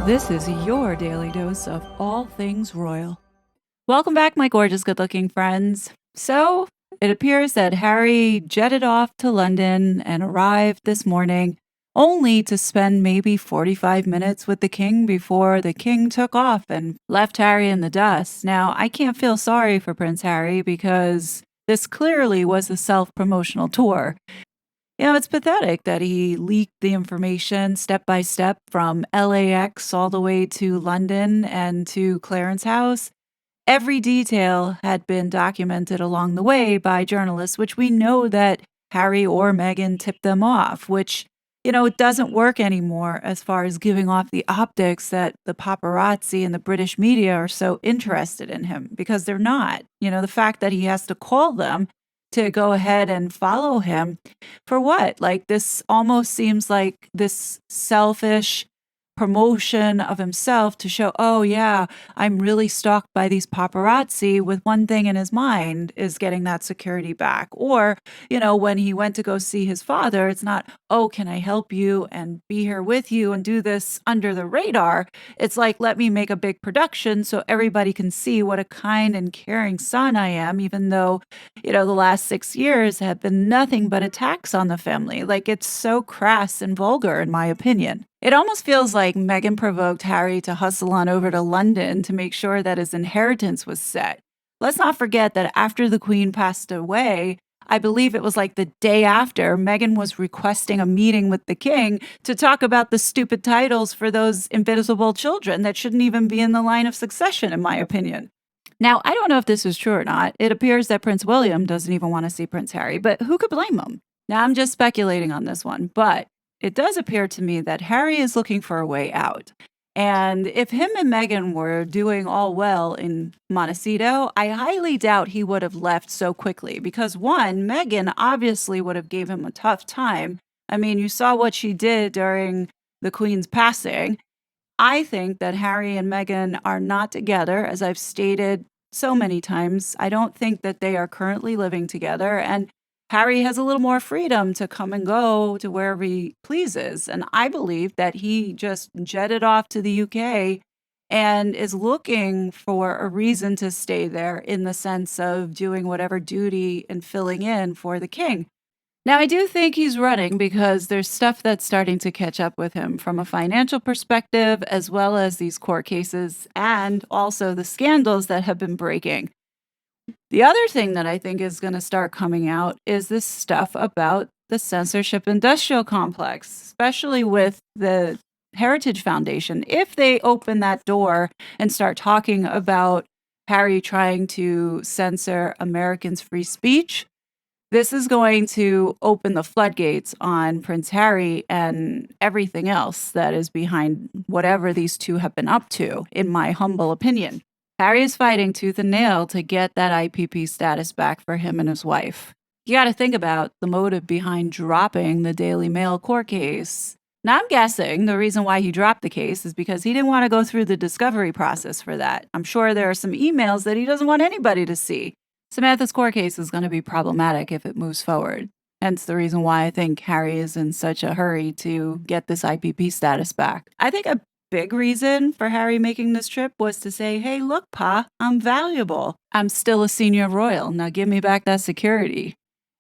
This is your daily dose of all things royal. Welcome back, my gorgeous, good looking friends. So, it appears that Harry jetted off to London and arrived this morning, only to spend maybe 45 minutes with the king before the king took off and left Harry in the dust. Now, I can't feel sorry for Prince Harry because this clearly was a self promotional tour. It's pathetic that he leaked the information step by step from LAX all the way to London and to Clarence House. Every detail had been documented along the way by journalists, which we know that Harry or Meghan tipped them off, which, it doesn't work anymore as far as giving off the optics that the paparazzi and the British media are so interested in him, because they're not. The fact that he has to call them to go ahead and follow him for what? Like, this almost seems like this selfish promotion of himself to show, oh, yeah, I'm really stalked by these paparazzi, with one thing in his mind is getting that security back. Or, when he went to go see his father, it's not, oh, can I help you and be here with you and do this under the radar? It's like, let me make a big production so everybody can see what a kind and caring son I am, even though, the last 6 years have been nothing but attacks on the family. Like, it's so crass and vulgar, in my opinion. It almost feels like Meghan provoked Harry to hustle on over to London to make sure that his inheritance was set. Let's not forget that after the Queen passed away, I believe it was like the day after, Meghan was requesting a meeting with the King to talk about the stupid titles for those invisible children that shouldn't even be in the line of succession, in my opinion. Now, I don't know if this is true or not. It appears that Prince William doesn't even want to see Prince Harry, but who could blame him? Now, I'm just speculating on this one, but it does appear to me that Harry is looking for a way out. And if him and Meghan were doing all well in Montecito, I highly doubt he would have left so quickly because, one, Meghan obviously would have gave him a tough time. I mean, you saw what she did during the Queen's passing. I think that Harry and Meghan are not together, as I've stated so many times. I don't think that they are currently living together, and Harry has a little more freedom to come and go to wherever he pleases. And I believe that he just jetted off to the UK and is looking for a reason to stay there, in the sense of doing whatever duty and filling in for the king. Now, I do think he's running because there's stuff that's starting to catch up with him from a financial perspective, as well as these court cases and also the scandals that have been breaking. The other thing that I think is going to start coming out is this stuff about the censorship industrial complex, especially with the Heritage Foundation. If they open that door and start talking about Harry trying to censor Americans' free speech, this is going to open the floodgates on Prince Harry and everything else that is behind whatever these two have been up to, in my humble opinion. Harry is fighting tooth and nail to get that IPP status back for him and his wife. You got to think about the motive behind dropping the Daily Mail court case. Now, I'm guessing the reason why he dropped the case is because he didn't want to go through the discovery process for that. I'm sure there are some emails that he doesn't want anybody to see. Samantha's court case is going to be problematic if it moves forward. Hence the reason why I think Harry is in such a hurry to get this IPP status back. I think a big reason for Harry making this trip was to say, hey, look, Pa, I'm valuable. I'm still a senior royal. Now give me back that security.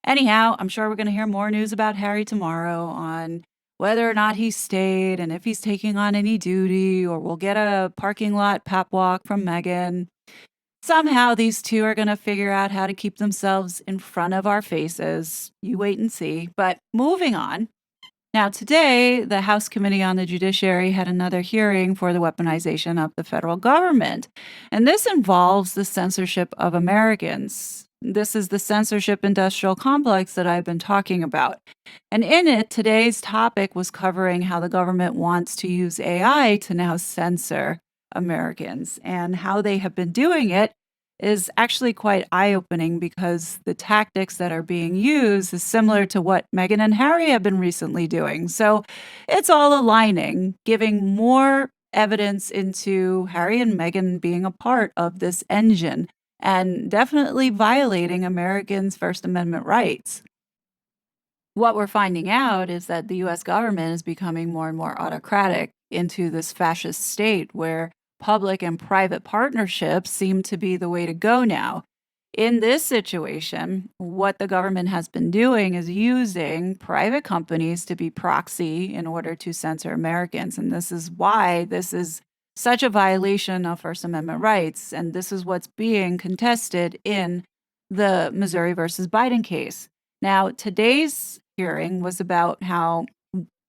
Anyhow, I'm sure we're going to hear more news about Harry tomorrow on whether or not he stayed and if he's taking on any duty, or we'll get a parking lot pap walk from Meghan. Somehow these two are going to figure out how to keep themselves in front of our faces. You wait and see. But moving on. Now, today, the House Committee on the Judiciary had another hearing for the weaponization of the federal government. And this involves the censorship of Americans. This is the censorship industrial complex that I've been talking about. And in it, today's topic was covering how the government wants to use AI to now censor Americans, and how they have been doing it is actually quite eye-opening, because the tactics that are being used is similar to what Meghan and Harry have been recently doing. So it's all aligning, giving more evidence into Harry and Meghan being a part of this engine and definitely violating Americans' First Amendment rights. What we're finding out is that the US government is becoming more and more autocratic. into this fascist state where public and private partnerships seem to be the way to go now. In this situation, what the government has been doing is using private companies to be proxy in order to censor Americans. And this is why this is such a violation of First Amendment rights. And this is what's being contested in the Missouri versus Biden case. Now, today's hearing was about how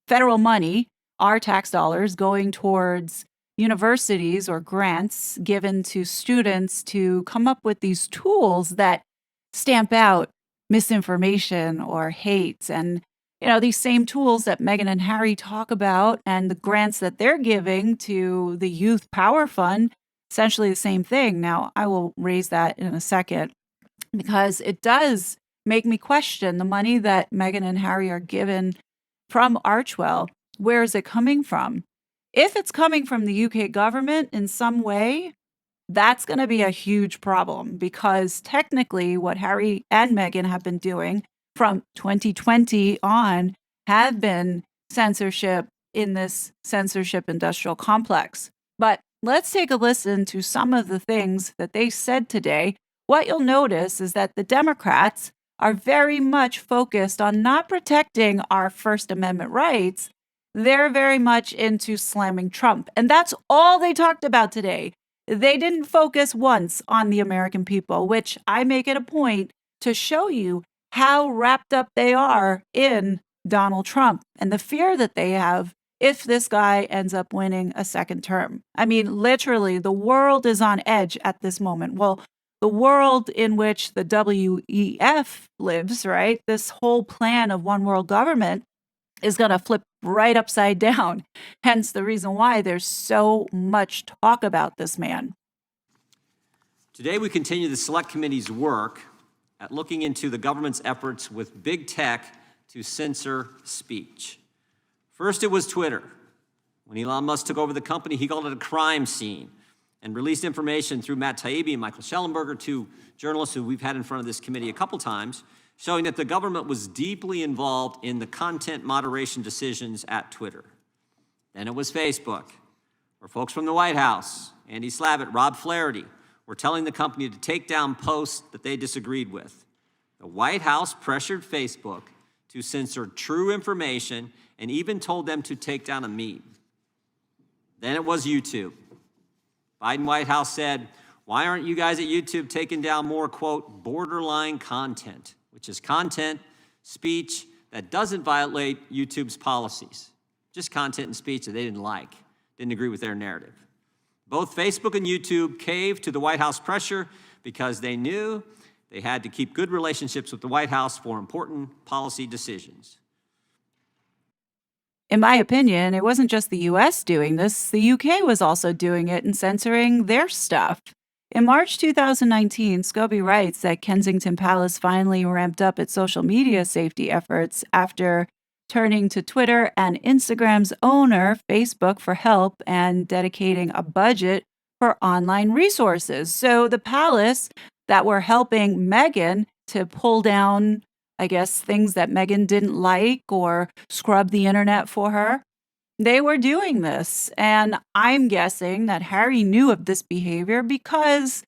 federal money, our tax dollars, going towards universities or grants given to students to come up with these tools that stamp out misinformation or hate. And, these same tools that Meghan and Harry talk about and the grants that they're giving to the Youth Power Fund, essentially the same thing. Now, I will raise that in a second because it does make me question the money that Meghan and Harry are given from Archwell. Where is it coming from? If it's coming from the UK government in some way, that's going to be a huge problem because technically what Harry and Meghan have been doing from 2020 on have been censorship in this censorship industrial complex. But let's take a listen to some of the things that they said today. What you'll notice is that the Democrats are very much focused on not protecting our First Amendment rights. They're very much into slamming Trump. And that's all they talked about today. They didn't focus once on the American people, which I make it a point to show you how wrapped up they are in Donald Trump and the fear that they have if this guy ends up winning a second term. I mean, literally, the world is on edge at this moment. Well, the world in which the WEF lives, right? This whole plan of one world government is going to flip right upside down. Hence the reason why there's so much talk about this man. Today, we continue the Select Committee's work at looking into the government's efforts with big tech to censor speech. First, it was Twitter. When Elon Musk took over the company, he called it a crime scene and released information through Matt Taibbi and Michael Schellenberger, two journalists who we've had in front of this committee a couple times, showing that the government was deeply involved in the content moderation decisions at Twitter. Then it was Facebook, where folks from the White House, Andy Slavitt, Rob Flaherty, were telling the company to take down posts that they disagreed with. The White House pressured Facebook to censor true information and even told them to take down a meme. Then it was YouTube. Biden White House said, "Why aren't you guys at YouTube taking down more, quote, borderline content?" which is content, speech that doesn't violate YouTube's policies. Just content and speech that they didn't like, didn't agree with their narrative. Both Facebook and YouTube caved to the White House pressure because they knew they had to keep good relationships with the White House for important policy decisions. In my opinion, it wasn't just the US doing this, the UK was also doing it and censoring their stuff. In March 2019, Scobie writes that Kensington Palace finally ramped up its social media safety efforts after turning to Twitter and Instagram's owner, Facebook, for help and dedicating a budget for online resources. So the palace that were helping Meghan to pull down, I guess, things that Meghan didn't like or scrub the internet for her, they were doing this. And I'm guessing that Harry knew of this behavior because,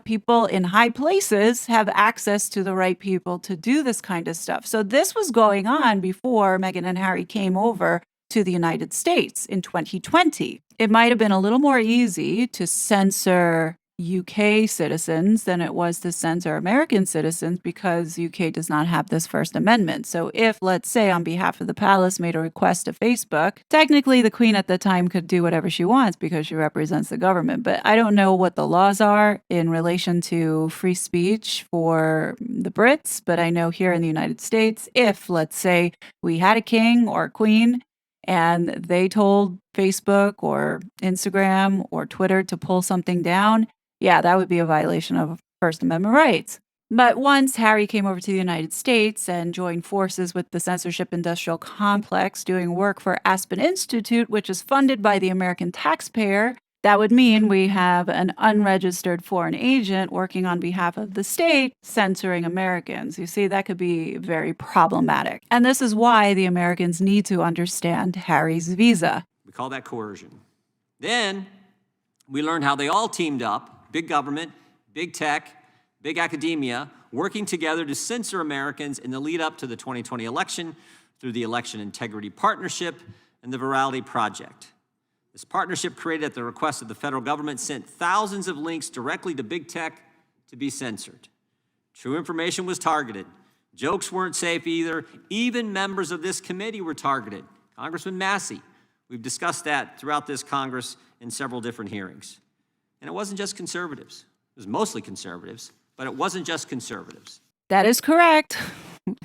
people in high places have access to the right people to do this kind of stuff. So this was going on before Meghan and Harry came over to the United States in 2020. It might have been a little more easy to censor UK citizens than it was to censor American citizens because UK does not have this First Amendment. So if, let's say, on behalf of the palace made a request to Facebook, technically the Queen at the time could do whatever she wants because she represents the government. But I don't know what the laws are in relation to free speech for the Brits, but I know here in the United States, if, let's say, we had a king or a queen and they told Facebook or Instagram or Twitter to pull something down, yeah, that would be a violation of First Amendment rights. But once Harry came over to the United States and joined forces with the censorship industrial complex doing work for Aspen Institute, which is funded by the American taxpayer, that would mean we have an unregistered foreign agent working on behalf of the state censoring Americans. You see, that could be very problematic. And this is why the Americans need to understand Harry's visa. call that coercion. Then we learned how they all teamed up, big government, big tech, big academia, working together to censor Americans in the lead up to the 2020 election through the Election Integrity Partnership and the Virality Project. This partnership, created at the request of the federal government, sent thousands of links directly to big tech to be censored. True information was targeted. Jokes weren't safe either. Even members of this committee were targeted. Congressman Massey, we've discussed that throughout this Congress in several different hearings. And it wasn't just conservatives. It was mostly conservatives, but it wasn't just conservatives. That is correct.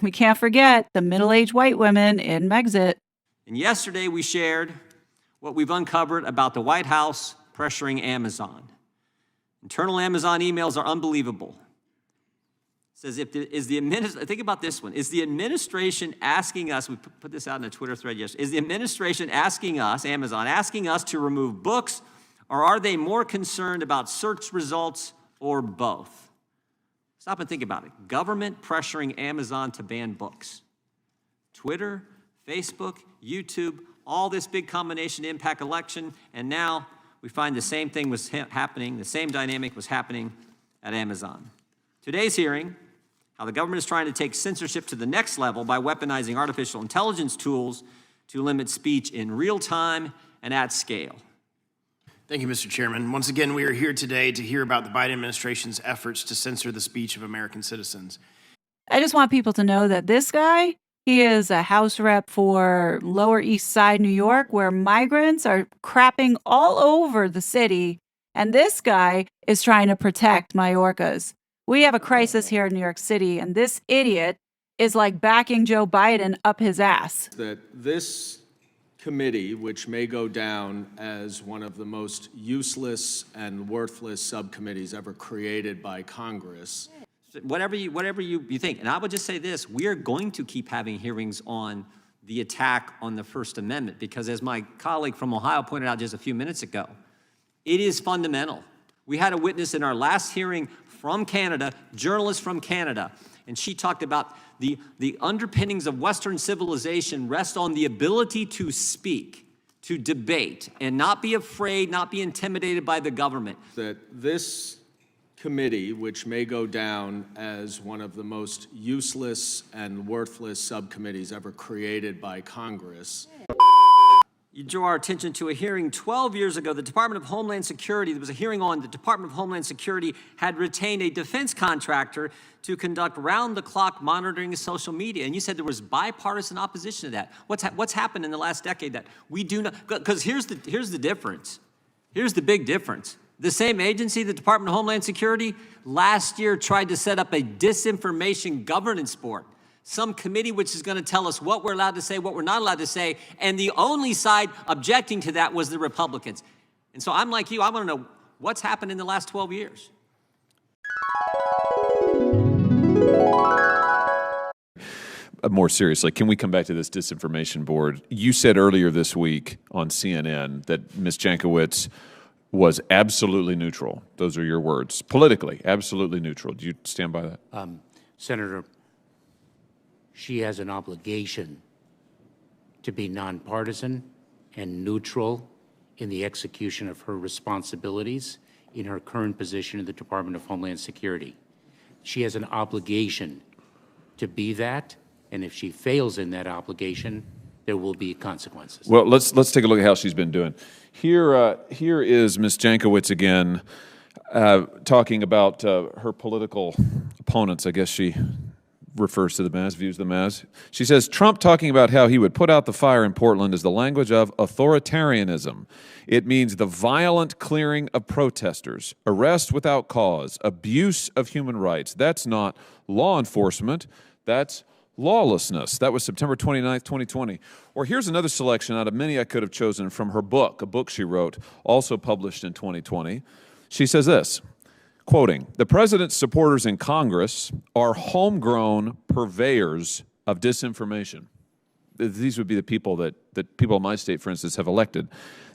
We can't forget the middle-aged white women in Megxit. And yesterday we shared what we've uncovered about the White House pressuring Amazon. Internal Amazon emails are unbelievable. It says, think about this one. Is the administration asking us, we put this out in a Twitter thread yesterday, is the administration asking us, Amazon, asking us to remove books, or are they more concerned about search results or both? Stop and think about it. Government pressuring Amazon to ban books. Twitter, Facebook, YouTube, all this big combination to impact election, and now we find the same thing was happening, the same dynamic was happening at Amazon. Today's hearing, how the government is trying to take censorship to the next level by weaponizing artificial intelligence tools to limit speech in real time and at scale. Thank you, Mr. Chairman. Once again, we are here today to hear about the Biden administration's efforts to censor the speech of American citizens. I just want people to know that this guy, he is a House rep for Lower East Side, New York, where migrants are crapping all over the city. And this guy is trying to protect Mayorkas. We have a crisis here in New York City, and this idiot is like backing Joe Biden up his ass. That this committee, which may go down as one of the most useless and worthless subcommittees ever created by Congress. Whatever you think. And I would just say this, we are going to keep having hearings on the attack on the First Amendment, because as my colleague from Ohio pointed out just a few minutes ago, it is fundamental. We had a witness in our last hearing from Canada, journalist from Canada, and she talked about the underpinnings of Western civilization rest on the ability to speak, to debate, and not be afraid, not be intimidated by the government. That this committee, which may go down as one of the most useless and worthless subcommittees ever created by Congress. You draw our attention to a hearing 12 years ago. The Department of Homeland Security, there was a hearing on the Department of Homeland Security had retained a defense contractor to conduct round-the-clock monitoring of social media. And you said there was bipartisan opposition to that. What's happened in the last decade that we do not, because here's the difference. Here's the big difference. The same agency, the Department of Homeland Security, last year tried to set up a disinformation governance board. Some committee which is going to tell us what we're allowed to say, what we're not allowed to say, and the only side objecting to that was the Republicans. And so I'm like you, I want to know what's happened in the last 12 years. More seriously, can we come back to this disinformation board? You said earlier this week on CNN that Ms. Jankowicz was absolutely neutral. Those are your words. Politically, absolutely neutral. Do you stand by that? Senator, she has an obligation to be nonpartisan and neutral in the execution of her responsibilities in her current position in the Department of Homeland Security. She has an obligation to be that, and if she fails in that obligation, there will be consequences. Well, let's take a look at how she's been doing. Here is Ms. Jankowicz again talking about her political opponents. I guess she refers to them as, views them as. She says, Trump talking about how he would put out the fire in Portland is the language of authoritarianism. It means the violent clearing of protesters, arrest without cause, abuse of human rights. That's not law enforcement. That's lawlessness. That was September 29th, 2020. Or here's another selection out of many I could have chosen from her book, a book she wrote, also published in 2020. She says this, quoting, the president's supporters in Congress are homegrown purveyors of disinformation. These would be the people that people in my state, for instance, have elected.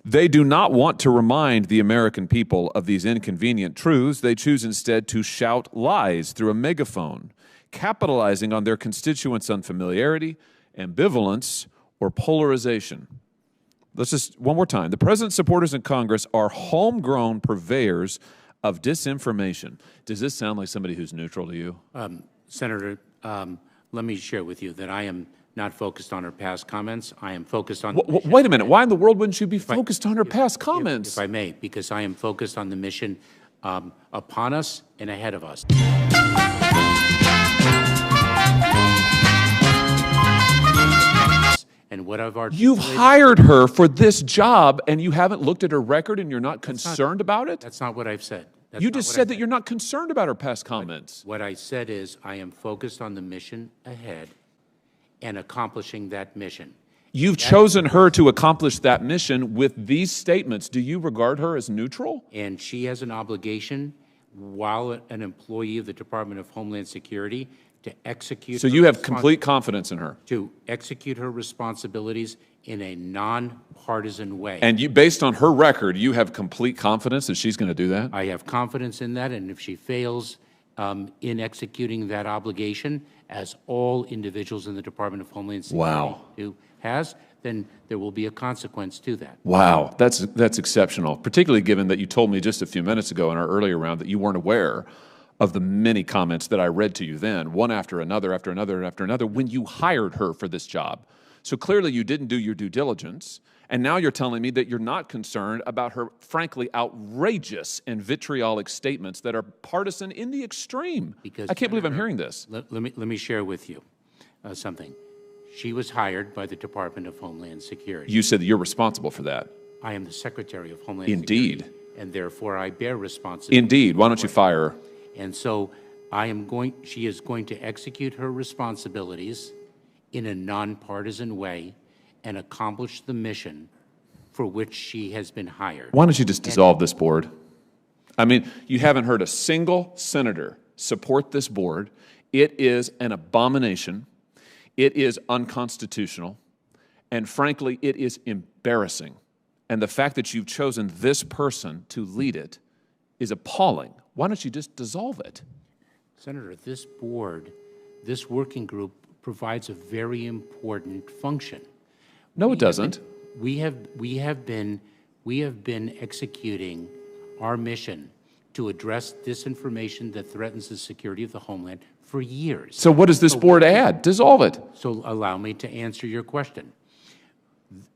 They do not want to remind the American people of these inconvenient truths. They choose instead to shout lies through a megaphone, capitalizing on their constituents' unfamiliarity, ambivalence, or polarization. Let's just, one more time. The president's supporters in Congress are homegrown purveyors of disinformation. Does this sound like somebody who's neutral to you? Senator, let me share with you that I am not focused on her past comments. I am focused on. Wait a minute. Why in the world wouldn't you be focused on her past comments? If I may, because I am focused on the mission upon us and ahead of us. And what I've You've hired her for this job, and you haven't looked at her record, and you're not concerned about it? That's not what I've said. You just said that you're not concerned about her past comments. What I said is I am focused on the mission ahead and accomplishing that mission. You've chosen her to accomplish that mission with these statements. Do you regard her as neutral? And she has an obligation, while an employee of the Department of Homeland Security, to execute. So you have complete confidence in her? To execute her responsibilities in a nonpartisan way. And you, based on her record, you have complete confidence that she's going to do that? I have confidence in that, and if she fails in executing that obligation, as all individuals in the Department of Homeland Security has, then there will be a consequence to that. Wow, that's exceptional, particularly given that you told me just a few minutes ago in our earlier round that you weren't aware of the many comments that I read to you then, one after another, after another, after another, when you hired her for this job. So clearly you didn't do your due diligence, and now you're telling me that you're not concerned about her, frankly, outrageous and vitriolic statements that are partisan in the extreme. Because, I can't believe I'm hearing this. Let me share with you something. She was hired by the Department of Homeland Security. You said that you're responsible for that. I am the Secretary of Homeland Indeed. Security. And therefore I bear responsibility. Indeed. Why don't you fire her? And so she is going to execute her responsibilities in a nonpartisan way and accomplish the mission for which she has been hired. Why don't you just dissolve this board? I mean, you haven't heard a single senator support this board. It is an abomination. It is unconstitutional. And frankly, it is embarrassing. And the fact that you've chosen this person to lead it is appalling. Why don't you just dissolve it? Senator, this board, this working group provides a very important function. No, it doesn't. We have been executing our mission to address disinformation that threatens the security of the homeland for years. So what does this board add? Dissolve it. So allow me to answer your question.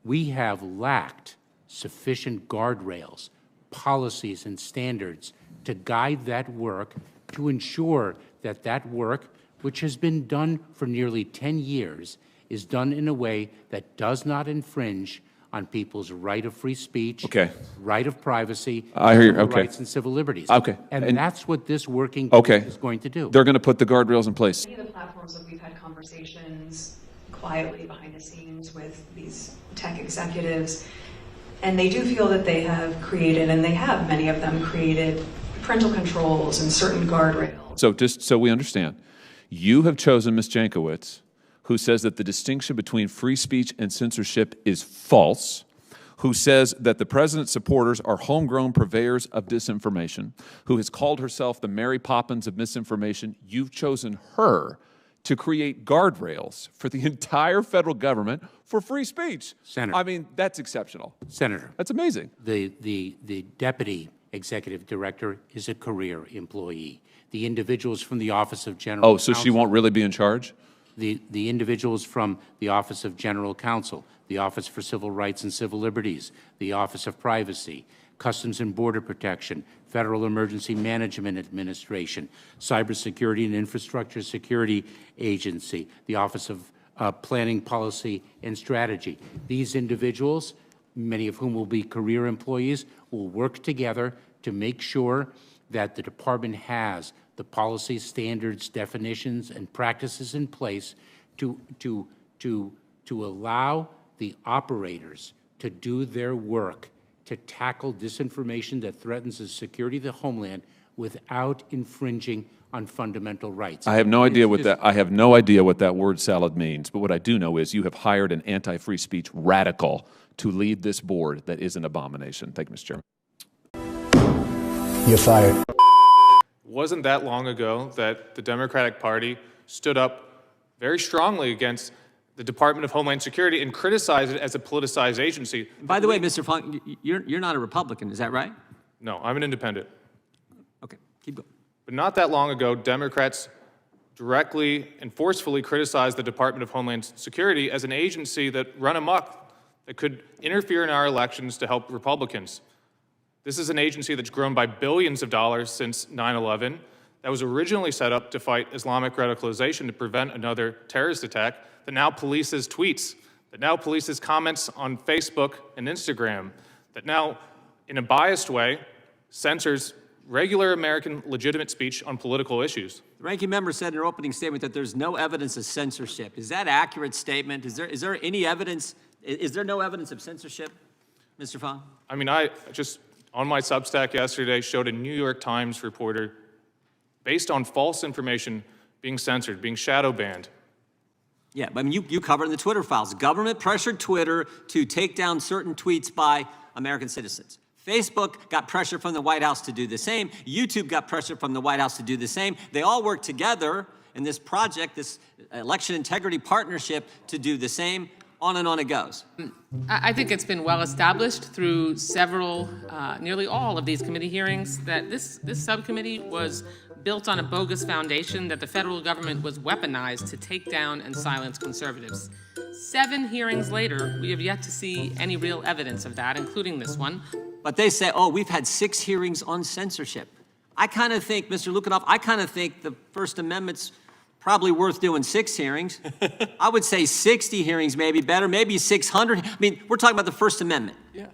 We have lacked sufficient guardrails, policies, and standards to guide that work, to ensure that that work, which has been done for nearly 10 years, is done in a way that does not infringe on people's right of free speech, right of privacy, rights and civil liberties. And that's what this working group is going to do. They're going to put the guardrails in place. Many of the platforms that we've had conversations quietly behind the scenes with these tech executives, and they do feel that they have created, and they have, many of them created, parental controls and certain guardrails. So just so we understand, you have chosen Ms. Jankowicz, who says that the distinction between free speech and censorship is false, who says that the president's supporters are homegrown purveyors of disinformation, who has called herself the Mary Poppins of misinformation. You've chosen her to create guardrails for the entire federal government for free speech. Senator. I mean, that's exceptional. Senator. That's amazing. The deputy executive director is a career employee. The individuals from the Office of General Counsel. Oh, so she won't really be in charge? The individuals from the Office of General Counsel, the Office for Civil Rights and Civil Liberties, the Office of Privacy, Customs and Border Protection, Federal Emergency Management Administration, Cybersecurity and Infrastructure Security Agency, the Office of Planning, Policy, and Strategy. These individuals, many of whom will be career employees, will work together to make sure that the department has the policies, standards, definitions, and practices in place to allow the operators to do their work to tackle disinformation that threatens the security of the homeland without infringing on fundamental rights. I have no idea what that. I have no idea what that word salad means. But what I do know is you have hired an anti-free speech radical to lead this board that is an abomination. Thank you, Mr. Chairman. You're fired. Wasn't that long ago that the Democratic Party stood up very strongly against the Department of Homeland Security and criticize it as a politicized agency. By the way, Mr. Funk, you're not a Republican, is that right? No, I'm an independent. Okay, keep going. But not that long ago, Democrats directly and forcefully criticized the Department of Homeland Security as an agency that run amok, that could interfere in our elections to help Republicans. This is an agency that's grown by billions of dollars since 9/11, that was originally set up to fight Islamic radicalization to prevent another terrorist attack, that now polices tweets, that now polices comments on Facebook and Instagram, that now, in a biased way, censors regular American legitimate speech on political issues. The ranking member said in her opening statement that there's no evidence of censorship. Is that an accurate statement? Is there any evidence? Is there no evidence of censorship, Mr. Fong? I mean, I just, on my Substack yesterday, showed a New York Times reporter, based on false information, being censored, being shadow banned. Yeah, but I mean, you covered in the Twitter files. Government pressured Twitter to take down certain tweets by American citizens. Facebook got pressure from the White House to do the same. YouTube got pressure from the White House to do the same. They all work together in this project, this election integrity partnership, to do the same. On and on it goes. I think it's been well established through several, nearly all of these committee hearings, that this subcommittee was built on a bogus foundation, that the federal government was weaponized to take down and silence conservatives. 7 hearings later, we have yet to see any real evidence of that, including this one. But they say, oh, we've had 6 hearings on censorship. I kind of think, Mr. Lukianoff, I kind of think the First Amendment's probably worth doing 6 hearings. I would say 60 hearings maybe better, maybe 600. I mean, we're talking about the First Amendment. Yeah.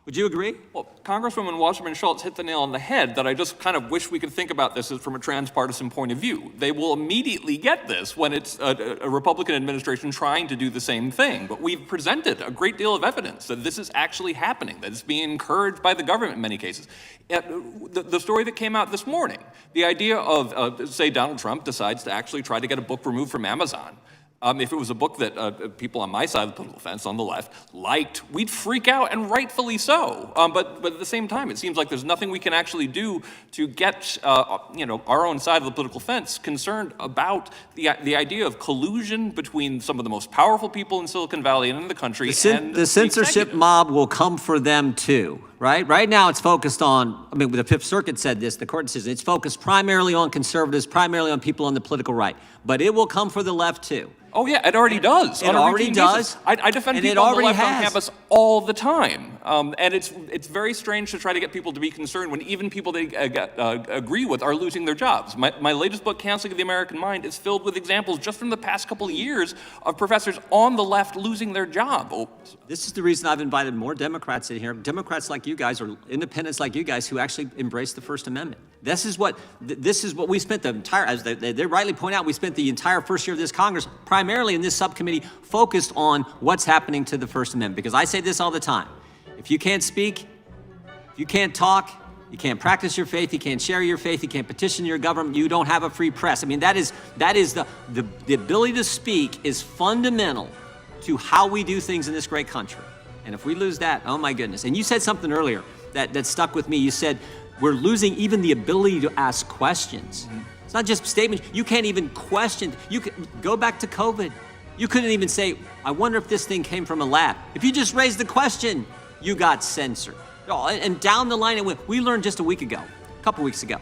Would you agree? Well, Congresswoman Wasserman-Schultz hit the nail on the head that I just kind of wish we could think about this as from a transpartisan point of view. They will immediately get this when it's a Republican administration trying to do the same thing. But we've presented a great deal of evidence that this is actually happening, that it's being encouraged by the government in many cases. The story that came out this morning, the idea of, say, Donald Trump decides to actually try to get a book removed from Amazon. If it was a book that people on my side of the political fence, on the left, liked, we'd freak out, and rightfully so. But at the same time, it seems like there's nothing we can actually do to get our own side of the political fence concerned about the idea of collusion between some of the most powerful people in Silicon Valley and in the country. The censorship mob will come for them too, right? Right now it's focused on, I mean, the Fifth Circuit said this, the court decision, it's focused primarily on conservatives, primarily on people on the political right. But it will come for the left too. Oh yeah, it already does. It already does. I defend people on the left on campus all the time, and it's very strange to try to get people to be concerned when even people they agree with are losing their jobs. My latest book, Counseling of the American Mind, is filled with examples just from the past couple of years of professors on the left losing their job. This is the reason I've invited more Democrats in here, Democrats like you guys, or independents like you guys, who actually embrace the First Amendment. This is what we spent the entire, as they rightly point out, we spent the entire first year of this Congress, primarily in this subcommittee, focused on what's happening to the First Amendment. Because I say this all the time: if you can't speak, if you can't talk, you can't practice your faith, you can't share your faith, you can't petition your government, you don't have a free press. I mean, that is the ability to speak is fundamental to how we do things in this great country. And if we lose that, oh my goodness. And you said something earlier that stuck with me. You said, we're losing even the ability to ask questions. Mm-hmm. It's not just statements. You can't even question. You can go back to COVID. You couldn't even say, I wonder if this thing came from a lab. If you just raised the question, you got censored. And down the line it went. We learned just a couple weeks ago,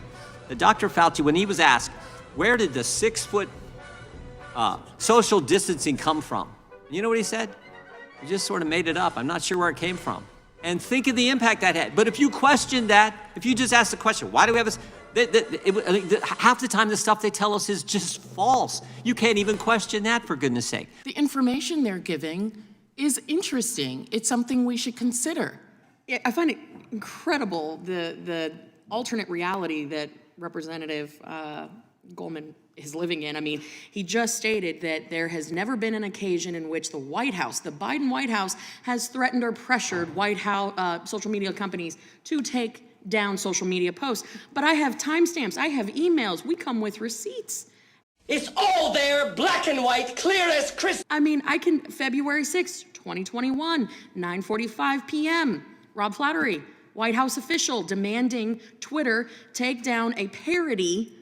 that Dr. Fauci, when he was asked, where did the 6-foot social distancing come from? You know what he said? He just sort of made it up. I'm not sure where it came from. And think of the impact that had. But if you question that, if you just ask the question, why do we have this? Half the time the stuff they tell us is just false. You can't even question that, for goodness sake. The information they're giving is interesting. It's something we should consider. I find it incredible, the alternate reality that Representative Goldman is living in. I mean, he just stated that there has never been an occasion in which the White House, the Biden White House, has threatened or pressured White House social media companies to take down social media posts. But I have timestamps, I have emails, we come with receipts. It's all there, black and white, clear as crystal. I mean, February 6, 2021, 9:45 p.m., Rob Flattery, White House official demanding Twitter take down a parody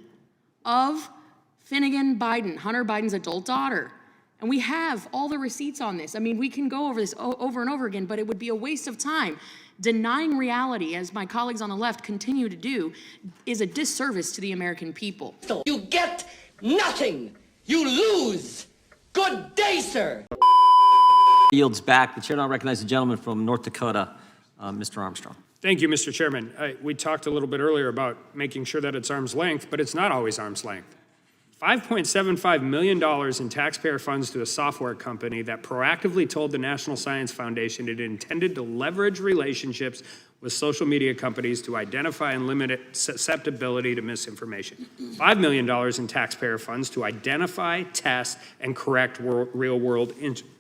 of Finnegan Biden, Hunter Biden's adult daughter. And we have all the receipts on this. I mean, we can go over this over and over again, but it would be a waste of time. Denying reality, as my colleagues on the left continue to do, is a disservice to the American people. You get nothing. You lose. Good day, sir. Yields back. The chair now recognizes the gentleman from North Dakota, Mr. Armstrong. Thank you, Mr. Chairman. We talked a little bit earlier about making sure that it's arm's length, but it's not always arm's length. $5.75 million in taxpayer funds to a software company that proactively told the National Science Foundation it intended to leverage relationships with social media companies to identify and limit susceptibility to misinformation. $5 million in taxpayer funds to identify, test, and correct real-world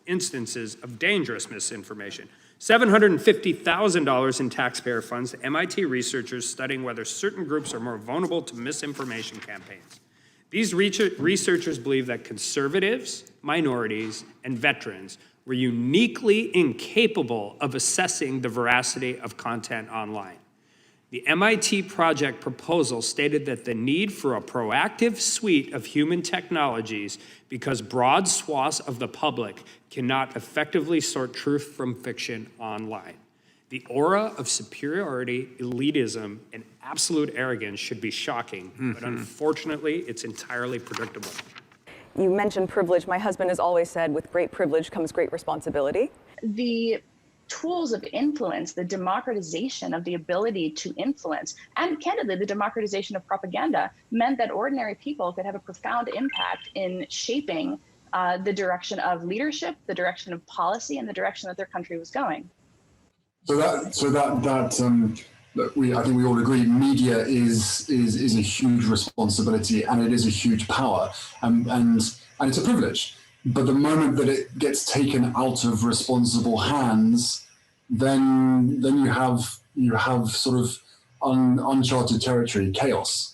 instances of dangerous misinformation. $750,000 in taxpayer funds to MIT researchers studying whether certain groups are more vulnerable to misinformation campaigns. These researchers believe that conservatives, minorities, and veterans were uniquely incapable of assessing the veracity of content online. The MIT project proposal stated that the need for a proactive suite of human technologies because broad swaths of the public cannot effectively sort truth from fiction online. The aura of superiority, elitism, and absolute arrogance should be shocking, but unfortunately, it's entirely predictable. You mentioned privilege. My husband has always said, with great privilege comes great responsibility. The tools of influence, the democratization of the ability to influence, and candidly, the democratization of propaganda meant that ordinary people could have a profound impact in shaping the direction of leadership, the direction of policy, and the direction that their country was going. I think we all agree media is a huge responsibility and it is a huge power and it's a privilege. But the moment that it gets taken out of responsible hands, then you have sort of uncharted territory, chaos.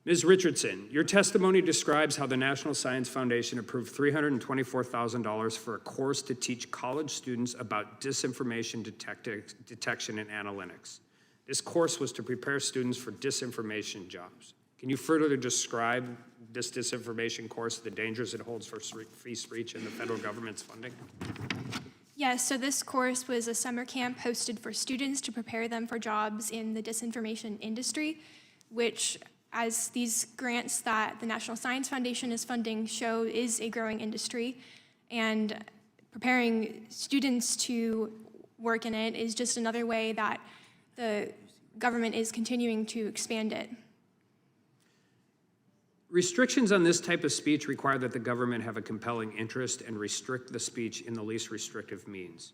Ms. Richardson, your testimony describes how the National Science Foundation approved $324,000 for a course to teach college students about disinformation detection and analytics. This course was to prepare students for disinformation jobs. Can you further describe this disinformation course, the dangers it holds for free speech and the federal government's funding? Yes, so this course was a summer camp hosted for students to prepare them for jobs in the disinformation industry, which, as these grants that the National Science Foundation is funding show, is a growing industry. And preparing students to work in it is just another way that the government is continuing to expand it. Restrictions on this type of speech require that the government have a compelling interest and restrict the speech in the least restrictive means.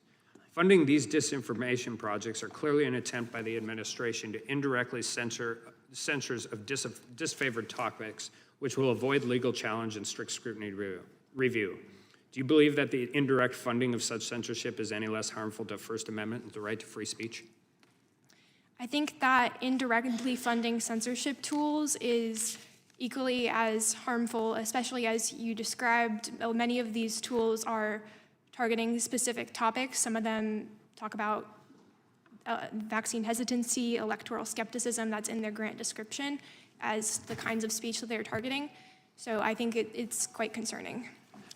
Funding these disinformation projects are clearly an attempt by the administration to indirectly censors of disfavored topics, which will avoid legal challenge and strict scrutiny review. Do you believe that the indirect funding of such censorship is any less harmful to First Amendment and the right to free speech? I think that indirectly funding censorship tools is equally as harmful, especially as you described. Many of these tools are targeting specific topics. Some of them talk about vaccine hesitancy, electoral skepticism, that's in their grant description as the kinds of speech that they're targeting. So I think it's quite concerning.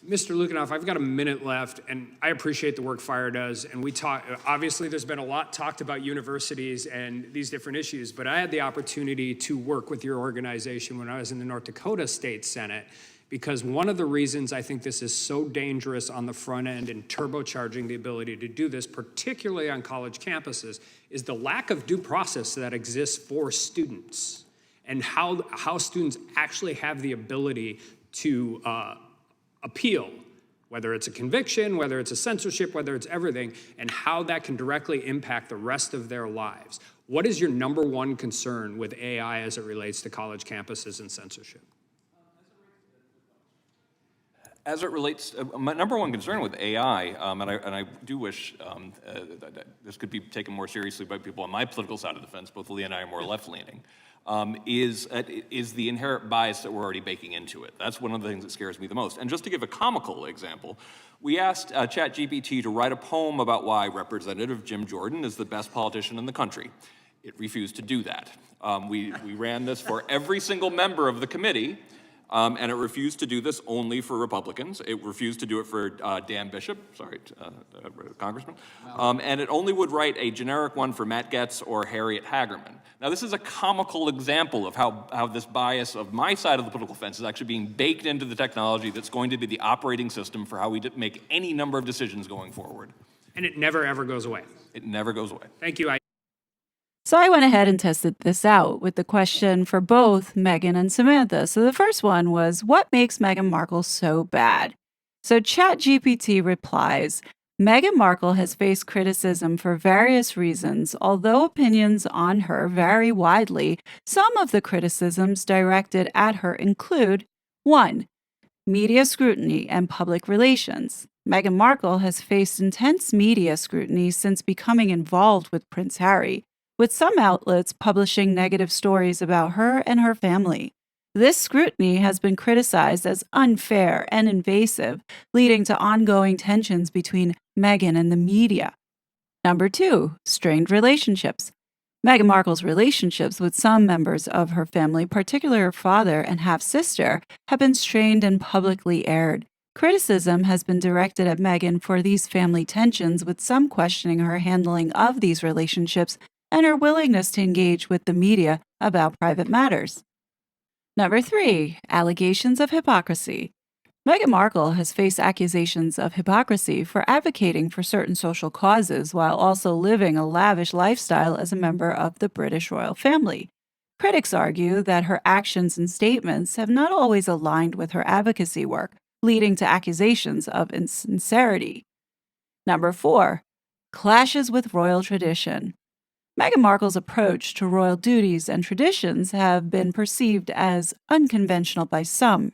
Mr. Lukianoff, I've got a minute left, and I appreciate the work FIRE does. And obviously there's been a lot talked about universities and these different issues, but I had the opportunity to work with your organization when I was in the North Dakota State Senate, because one of the reasons I think this is so dangerous on the front end and turbocharging the ability to do this, particularly on college campuses, is the lack of due process that exists for students and how students actually have the ability to appeal, whether it's a conviction, whether it's a censorship, whether it's everything, and how that can directly impact the rest of their lives. What is your number one concern with AI as it relates to college campuses and censorship? As it relates, my number one concern with AI, and I do wish that this could be taken more seriously by people on my political side of the fence, both Lee and I are more left-leaning, is the inherent bias that we're already baking into it. That's one of the things that scares me the most. And just to give a comical example, we asked ChatGPT to write a poem about why Representative Jim Jordan is the best politician in the country. It refused to do that. We ran this for every single member of the committee, And it refused to do this only for Republicans. It refused to do it for Dan Bishop, Congressman. And it only would write a generic one for Matt Gaetz or Harriet Hagerman. Now, this is a comical example of how this bias of my side of the political fence is actually being baked into the technology that's going to be the operating system for how we make any number of decisions going forward. And it never, ever goes away. It never goes away. Thank you. So I went ahead and tested this out with the question for both Meghan and Samantha. So the first one was, what makes Meghan Markle so bad? So ChatGPT replies, Meghan Markle has faced criticism for various reasons. Although opinions on her vary widely, some of the criticisms directed at her include 1. Media scrutiny and public relations. Meghan Markle has faced intense media scrutiny since becoming involved with Prince Harry, with some outlets publishing negative stories about her and her family. This scrutiny has been criticized as unfair and invasive, leading to ongoing tensions between Meghan and the media. Number 2, strained relationships. Meghan Markle's relationships with some members of her family, particularly her father and half-sister, have been strained and publicly aired. Criticism has been directed at Meghan for these family tensions, with some questioning her handling of these relationships and her willingness to engage with the media about private matters. Number 3, allegations of hypocrisy. Meghan Markle has faced accusations of hypocrisy for advocating for certain social causes while also living a lavish lifestyle as a member of the British royal family. Critics argue that her actions and statements have not always aligned with her advocacy work, leading to accusations of insincerity. Number 4, clashes with royal tradition. Meghan Markle's approach to royal duties and traditions have been perceived as unconventional by some.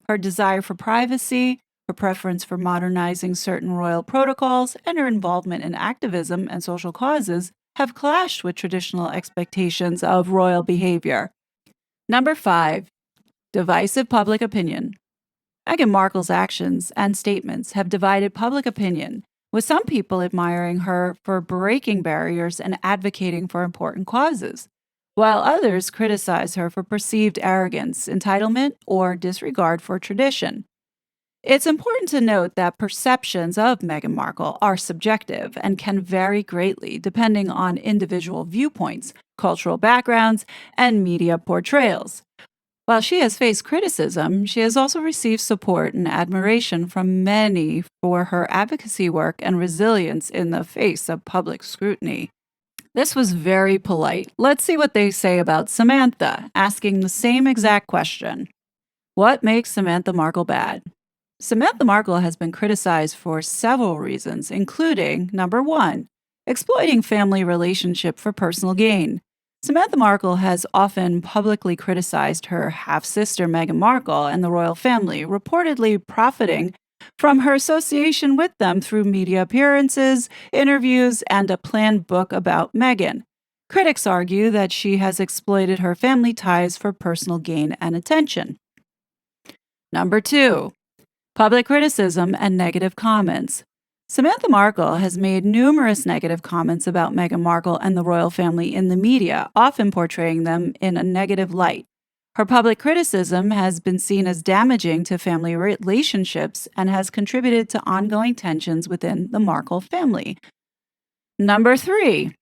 Her desire for privacy, her preference for modernizing certain royal protocols, and her involvement in activism and social causes have clashed with traditional expectations of royal behavior. Number 5, divisive public opinion. Meghan Markle's actions and statements have divided public opinion, with some people admiring her for breaking barriers and advocating for important causes, while others criticize her for perceived arrogance, entitlement, or disregard for tradition. It's important to note that perceptions of Meghan Markle are subjective and can vary greatly depending on individual viewpoints, cultural backgrounds, and media portrayals. While she has faced criticism, she has also received support and admiration from many for her advocacy work and resilience in the face of public scrutiny. This was very polite. Let's see what they say about Samantha, asking the same exact question. What makes Samantha Markle bad? Samantha Markle has been criticized for several reasons, including, number 1, exploiting family relationship for personal gain. Samantha Markle has often publicly criticized her half-sister Meghan Markle and the royal family, reportedly profiting from her association with them through media appearances, interviews, and a planned book about Meghan. Critics argue that she has exploited her family ties for personal gain and attention. Number 2, public criticism and negative comments. Samantha Markle has made numerous negative comments about Meghan Markle and the royal family in the media, often portraying them in a negative light. Her public criticism has been seen as damaging to family relationships and has contributed to ongoing tensions within the Markle family. Number 3,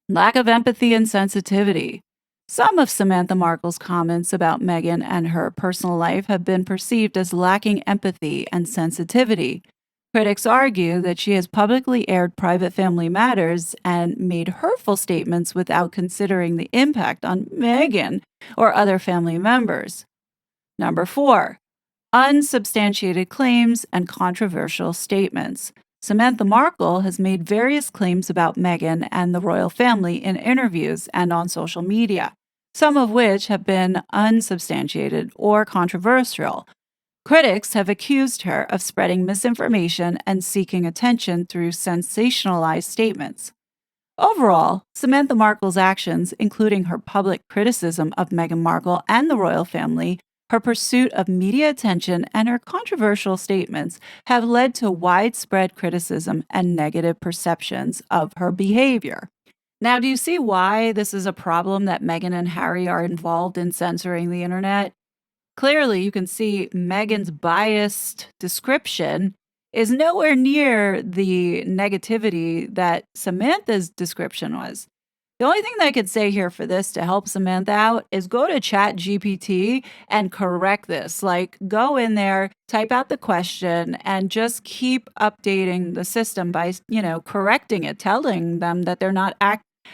lack of empathy and sensitivity. Some of Samantha Markle's comments about Meghan and her personal life have been perceived as lacking empathy and sensitivity. Critics argue that she has publicly aired private family matters and made hurtful statements without considering the impact on Meghan or other family members. Number 4, unsubstantiated claims and controversial statements. Samantha Markle has made various claims about Meghan and the royal family in interviews and on social media, some of which have been unsubstantiated or controversial. Critics have accused her of spreading misinformation and seeking attention through sensationalized statements. Overall, Samantha Markle's actions, including her public criticism of Meghan Markle and the royal family, her pursuit of media attention, and her controversial statements, have led to widespread criticism and negative perceptions of her behavior. Now, do you see why this is a problem that Meghan and Harry are involved in censoring the internet? clearly you can see Megan's biased description is nowhere near the negativity that Samantha's description was. The only thing that I could say here for this to help Samantha out is go to ChatGPT and correct this. Like, go in there, type out the question, and just keep updating the system by, correcting it, telling them that they're not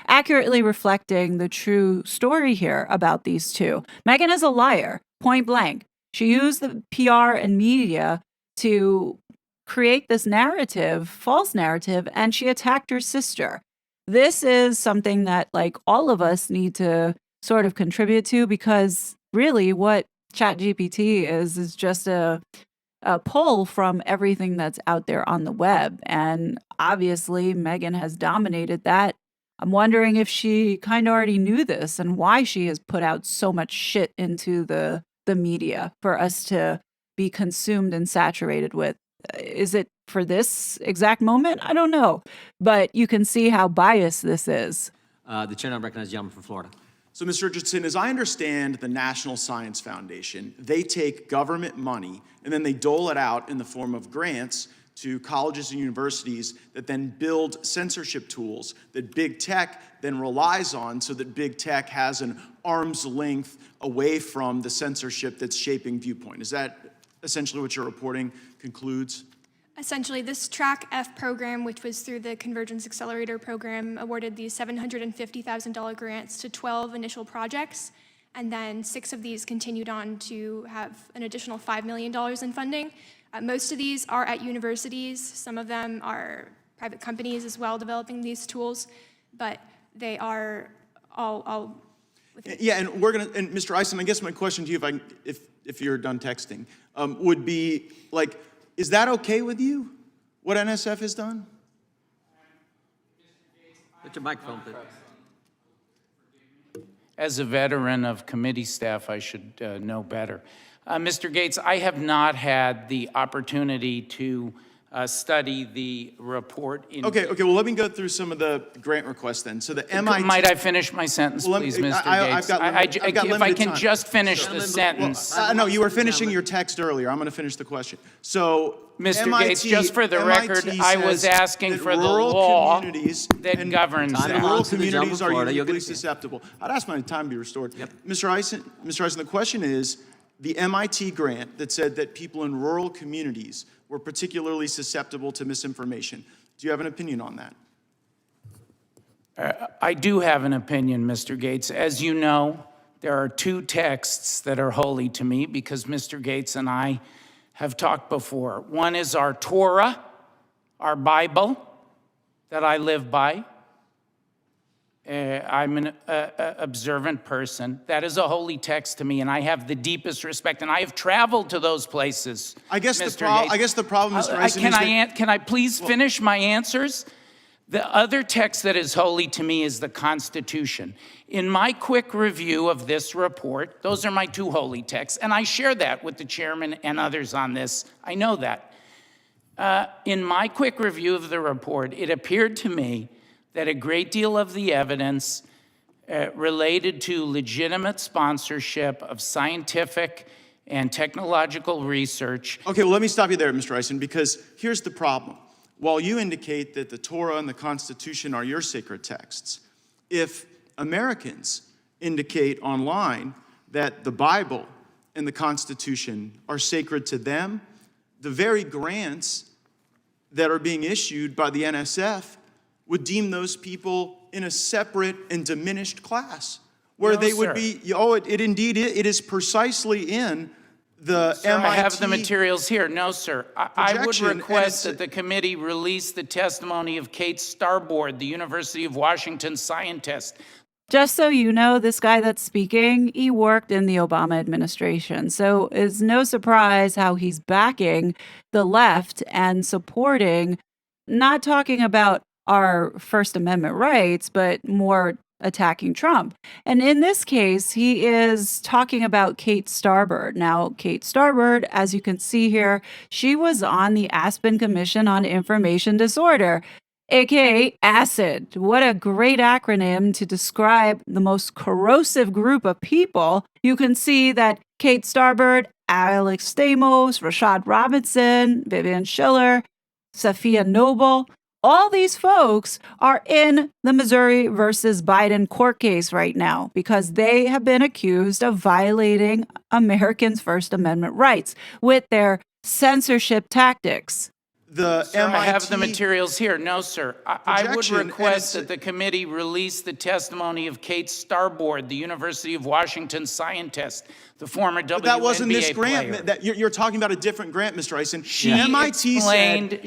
accurately reflecting the true story here about these two. Megan is a liar, point blank. She used the PR and media to create this narrative, false narrative, and she attacked her sister. This is something that like all of us need to sort of contribute to, because really what ChatGPT is just a pull from everything that's out there on the web. And obviously Megan has dominated that. I'm wondering if she kind of already knew this and why she has put out so much shit into the media for us to be consumed and saturated with. Is it for this exact moment? I don't know. But you can see how biased this is. The chair now recognizes the gentleman from Florida. So, Mr. Richardson, as I understand the National Science Foundation, they take government money and then they dole it out in the form of grants to colleges and universities that then build censorship tools that big tech then relies on, so that big tech has an arm's length away from the censorship that's shaping viewpoint. Is that essentially what your reporting concludes? Essentially, this Track F program, which was through the Convergence Accelerator program, awarded these $750,000 grants to 12 initial projects, and then 6 of these continued on to have an additional $5 million in funding. Most of these are at universities. Some of them are private companies as well developing these tools, but they are all Yeah, and we're gonna, and Mr. Eisen, I guess my question to you, if you're done texting, would be like, is that okay with you, what NSF has done? Put your microphone, please. As a veteran of committee staff, I should know better. Mr. Gates, I have not had the opportunity to study the report. Okay, well, let me go through some of the grant requests then. So the MIT... Might I finish my sentence, please, Mr. Gates? If I can just finish the sentence. No, you were finishing your text earlier. I'm going to finish the question. So, Mr. Gates, just for the record, I was asking for the law that governs that. Rural communities are uniquely susceptible. I'd ask my time to be restored. Yep. Mr. Eisen, the question is, the MIT grant that said that people in rural communities were particularly susceptible to misinformation. Do you have an opinion on that? I do have an opinion, Mr. Gates. As you know, there are 2 texts that are holy to me because Mr. Gates and I have talked before. One is our Torah, our Bible, that I live by. I'm an observant person. That is a holy text to me, and I have the deepest respect. And I have traveled to those places. I guess the problem, Mr. Eisen, can I please finish my answers? The other text that is holy to me is the Constitution. In my quick review of this report, those are my 2 holy texts, and I share that with the chairman and others on this. I know that. In my quick review of the report, it appeared to me that a great deal of the evidence related to legitimate sponsorship of scientific and technological research. Okay, well, let me stop you there, Mr. Eisen, because here's the problem. While you indicate that the Torah and the Constitution are your sacred texts, if Americans indicate online that the Bible and the Constitution are sacred to them, the very grants that are being issued by the NSF would deem those people in a separate and diminished class, where they would be, it is precisely in the MIT... I have the materials here. No, sir. I would request that the committee release the testimony of Kate Starboard, the University of Washington scientist. Just so you know, this guy that's speaking, he worked in the Obama administration. So it's no surprise how he's backing the left and supporting, not talking about our First Amendment rights, but more attacking Trump. And in this case, he is talking about Kate Starboard. Now, Kate Starboard, as you can see here, she was on the Aspen Commission on Information Disorder, aka ACID. What a great acronym to describe the most corrosive group of people. You can see that Kate Starbird, Alex Stamos, Rashad Robinson, Vivian Schiller, Safiya Noble. All these folks are in the Missouri versus Biden court case right now because they have been accused of violating Americans' First Amendment rights with their censorship tactics. The Sir, MIT I have the materials here. No, sir. I would projection, and request that the committee release the testimony of Kate Starbird, the University of Washington scientist, the former WNBA But that wasn't this grant. player. That you're talking about a different grant, Mr. Eisen. She MIT explained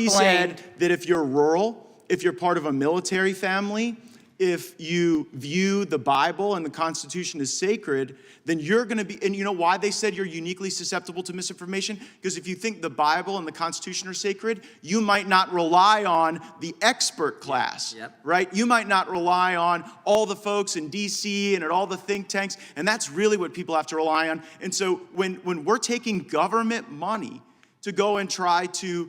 said that if you're rural, if you're part of a military family, if you view the Bible and the Constitution as sacred, then you're going to be, and you know why they said you're uniquely susceptible to misinformation? Because if you think the Bible and the Constitution are sacred, you might not rely on the expert class, right? You might not rely on all the folks in DC and at all the think tanks, and that's really what people have to rely on. And so when we're taking government money to go and try to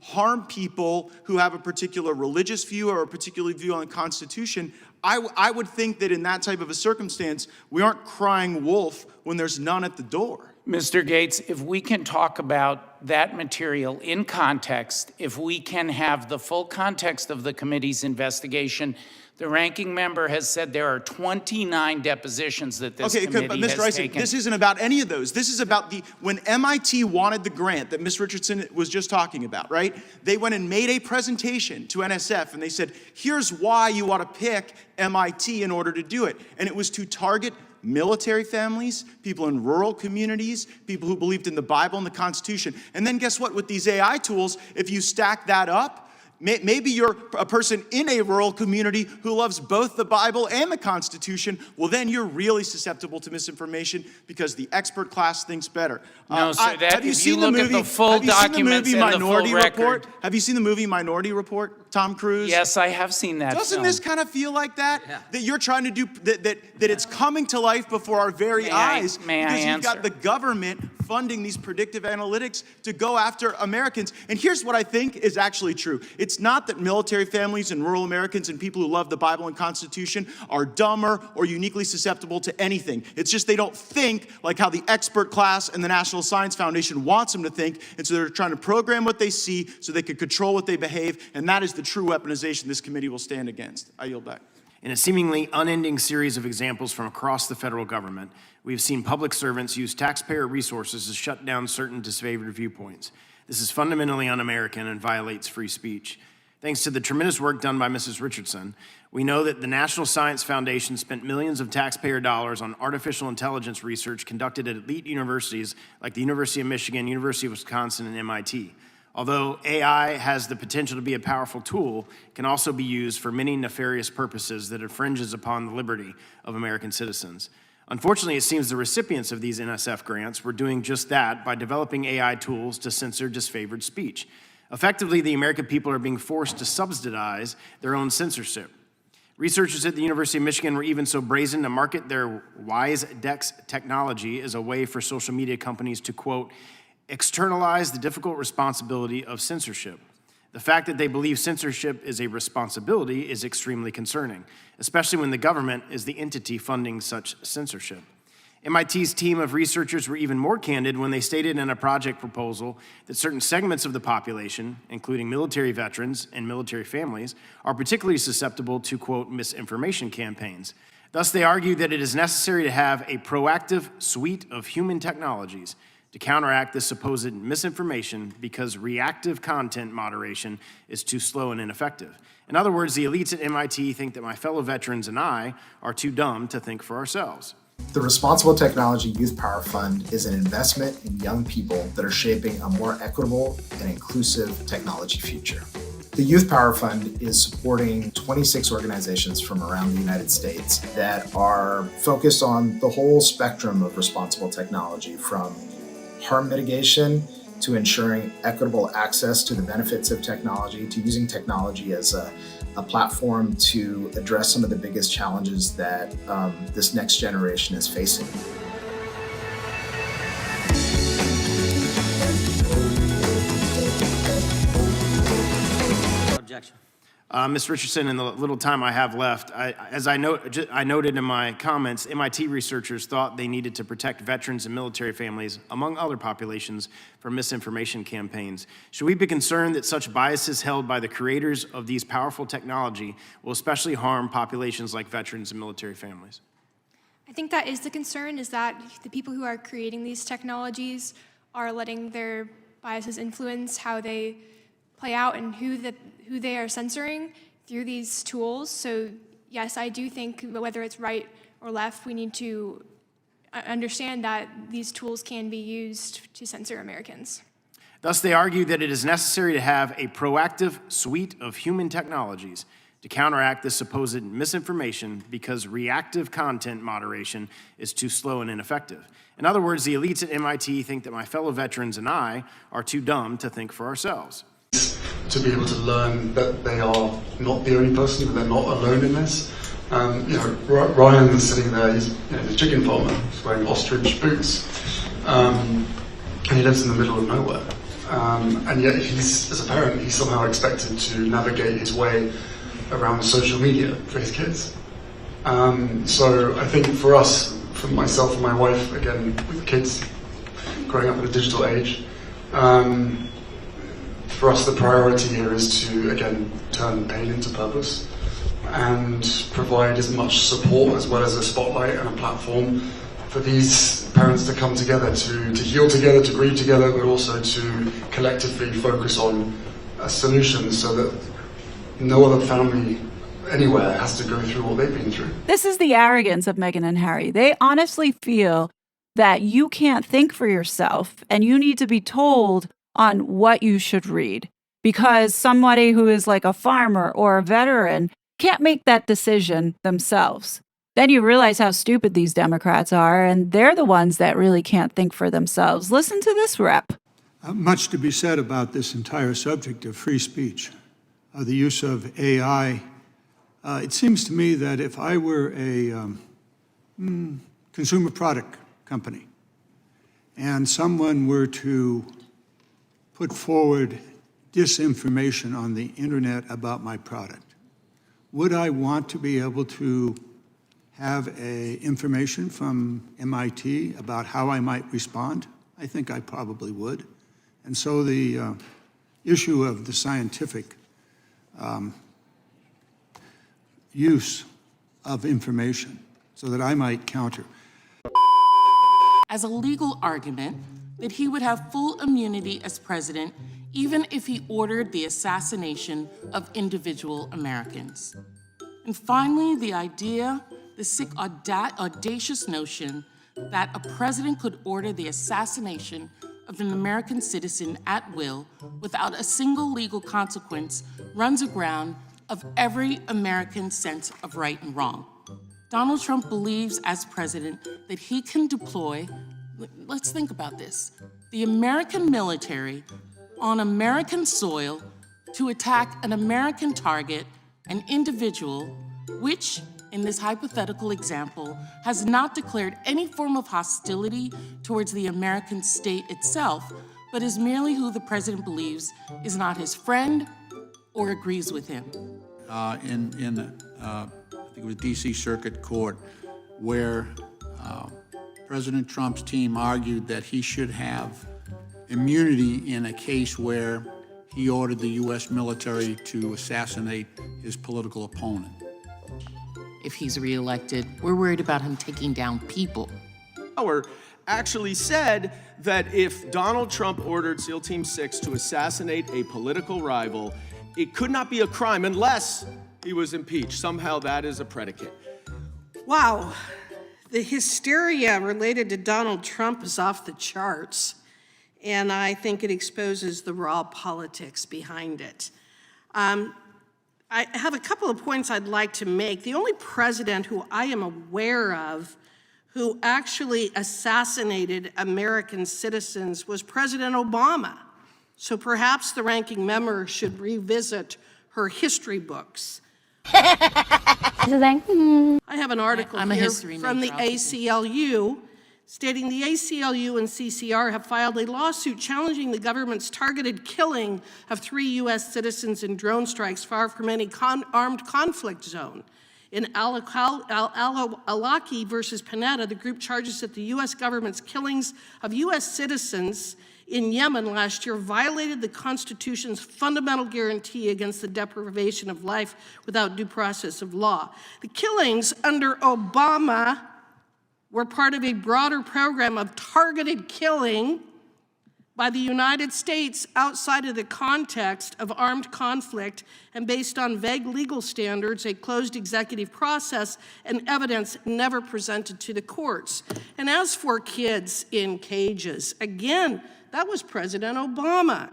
harm people who have a particular religious view or a particular view on the Constitution, I would think that in that type of a circumstance, we aren't crying wolf when there's none at the door. Mr. Gates, if we can talk about that material in context, if we can have the full context of the committee's investigation, the ranking member has said there are 29 depositions that this committee but has Mr. Eisen, taken. this isn't about any of those. This is about when MIT wanted the grant that Ms. Richardson was just talking about, right? They went and made a presentation to NSF and they said, here's why you ought to pick MIT in order to do it. And it was to target military families, people in rural communities, people who believed in the Bible and the Constitution. And then guess what? With these AI tools, if you stack that up, maybe you're a person in a rural community who loves both the Bible and the Constitution. Well, then you're really susceptible to misinformation because the expert class thinks better. No, sir, have you seen the movie? At the full documents and the full record. Have you seen the movie Minority Report? Tom Cruise. Yes, I have seen that. Doesn't film. this kind of feel like that? Yeah. That you're trying to do that it's coming to life before our very eyes because you've got the government funding these predictive analytics to go after Americans. And here's what I think is actually true. It's not that military families and rural Americans and people who love the Bible and Constitution are dumber or uniquely susceptible to anything. It's just they don't think like how the expert class and the National Science Foundation wants them to think, and so they're trying to program what they see so they can control what they behave, and that is the true weaponization this committee will stand against. I yield back. In a seemingly unending series of examples from across the federal government, we've seen public servants use taxpayer resources to shut down certain disfavored viewpoints. This is fundamentally un-American and violates free speech. Thanks to the tremendous work done by Mrs. Richardson, we know that the National Science Foundation spent millions of taxpayer dollars on artificial intelligence research conducted at elite universities like the University of Michigan, University of Wisconsin, and MIT. Although AI has the potential to be a powerful tool, it can also be used for many nefarious purposes that infringes upon the liberty of American citizens. Unfortunately, it seems the recipients of these NSF grants were doing just that by developing AI tools to censor disfavored speech. Effectively, the American people are being forced to subsidize their own censorship. Researchers at the University of Michigan were even so brazen to market their WiseDex technology as a way for social media companies to, quote, externalize the difficult responsibility of censorship. The fact that they believe censorship is a responsibility is extremely concerning, especially when the government is the entity funding such censorship. MIT's team of researchers were even more candid when they stated in a project proposal that certain segments of the population, including military veterans and military families, are particularly susceptible to, quote, misinformation campaigns. Thus, they argue that it is necessary to have a proactive suite of human technologies to counteract this supposed misinformation because reactive content moderation is too slow and ineffective. In other words, the elites at MIT think that my fellow veterans and I are too dumb to think for ourselves. The Responsible Technology Youth Power Fund is an investment in young people that are shaping a more equitable and inclusive technology future. The Youth Power Fund is supporting 26 organizations from around the United States that are focused on the whole spectrum of responsible technology, from harm mitigation to ensuring equitable access to the benefits of technology, to using technology as a platform to address some of the biggest challenges that this next generation is facing. Objection. Ms. Richardson, in the little time I have left, as I noted in my comments, MIT researchers thought they needed to protect veterans and military families, among other populations, from misinformation campaigns. Should we be concerned that such biases held by the creators of these powerful technology will especially harm populations like veterans and military families? I think that is the concern, is that the people who are creating these technologies are letting their biases influence how they play out and who they are censoring through these tools. So yes, I do think whether it's right or left, we need to understand that these tools can be used to censor Americans. Thus, they argue that it is necessary to have a proactive suite of human technologies to counteract this supposed misinformation because reactive content moderation is too slow and ineffective. In other words, the elites at MIT think that my fellow veterans and I are too dumb to think for ourselves. To be able to learn that they are not the only person, that they're not alone in this. Ryan is sitting there, he's a chicken farmer, he's wearing ostrich boots, and he lives in the middle of nowhere. And yet as a parent, he's somehow expected to navigate his way around social media for his kids. So I think for us, for myself and my wife, again, with kids growing up in a digital age, for us the priority here is to, again, turn pain into purpose and provide as much support as well as a spotlight and a platform for these parents to come together, to heal together, to grieve together, but also to collectively focus on a solution so that no other family anywhere has to go through what they've been through. This is the arrogance of Meghan and Harry. They honestly feel that you can't think for yourself and you need to be told on what you should read because somebody who is like a farmer or a veteran can't make that decision themselves. Then you realize how stupid these Democrats are, and they're the ones that really can't think for themselves. Listen to this rep. Much to be said about this entire subject of free speech, the use of AI. It seems to me that if I were a consumer product company and someone were to put forward disinformation on the internet about my product, would I want to be able to have information from MIT about how I might respond? I think I probably would. And so the issue of the scientific use of information so that I might counter. As a legal argument that he would have full immunity as president even if he ordered the assassination of individual Americans. And finally, the sick, audacious notion that a president could order the assassination of an American citizen at will without a single legal consequence runs aground of every American's sense of right and wrong. Donald Trump believes as president that he can deploy, let's think about this, the American military on American soil to attack an American target, an individual, which, in this hypothetical example, has not declared any form of hostility towards the American state itself, but is merely who the president believes is not his friend or agrees with him. I think it was DC Circuit Court, where President Trump's team argued that he should have immunity in a case where he ordered the U.S. military to assassinate his political opponent. If he's reelected, we're worried about him taking down people. Actually said that if Donald Trump ordered SEAL Team 6 to assassinate a political rival, it could not be a crime unless he was impeached. Somehow that is a predicate. Wow, the hysteria related to Donald Trump is off the charts, and I think it exposes the raw politics behind it. I have a couple of points I'd like to make. The only president who I am aware of who actually assassinated American citizens was President Obama. So perhaps the ranking member should revisit her history books. I have an article here from the ACLU stating the ACLU and CCR have filed a lawsuit challenging the government's targeted killing of 3 U.S. citizens in drone strikes far from any armed conflict zone. In Al-Awlaki versus Panetta, the group charges that the U.S. government's killings of U.S. citizens in Yemen last year violated the Constitution's fundamental guarantee against the deprivation of life without due process of law. The killings under Obama were part of a broader program of targeted killing by the United States outside of the context of armed conflict and based on vague legal standards, a closed executive process, and evidence never presented to the courts. And as for kids in cages, again, that was President Obama.